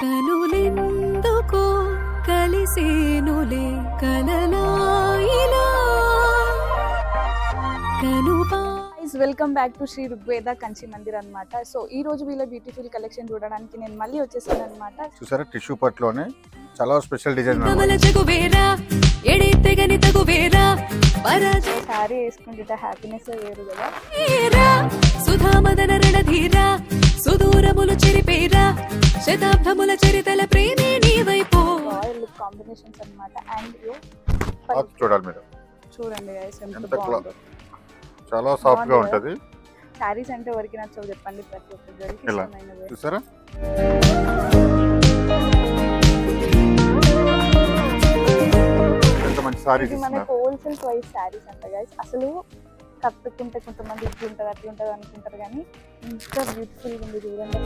కనులెందుకో కలిసేనులే కలలాయిలా కనుపా. Welcome back to Shri Rigveda Kanchi Mandir అన్నమాట. సో ఈ రోజు వీళ్ళ బ్యూటిఫుల్ కలెక్షన్ చూడడానికి నేను మళ్ళీ వచ్చేసాను అన్నమాట. చూసారా టిష్యూ పట్లోనే చాలా స్పెషల్ డిజైన్ సారీ వేసుకుంటే హ్యాపీనెస్ వేరు కదా. సుధామదన రణధీరా సుదూరములు చెరిపేరా శతాబ్దముల చరితల ప్రేమే నీవైపో. రాయల్ లుక్ కాంబినేషన్స్ అన్నమాట. అండ్ చూడాలి మీరు, చూడండి గైస్ ఎంత ఎంత బాగుందో. చాలా సాఫ్ట్ గా ఉంటది. సారీస్ అంటే ఎవరికి నచ్చవు చెప్పండి, ప్రతి ఒక్కరికి ఇలా ఇష్టమైనవే. చూసారా ఎంత మంచి సారీస్ ఇది ఇస్తున్నారు. మనకు హోల్సేల్ ప్రైస్ సారీస్ అంట గైస్. అసలు కట్టుకుంటే కొంతమంది ఇట్లుంటది అట్లుంటది అనుకుంటారు కానీ ఇంత బ్యూటిఫుల్ ఉంది చూడండి.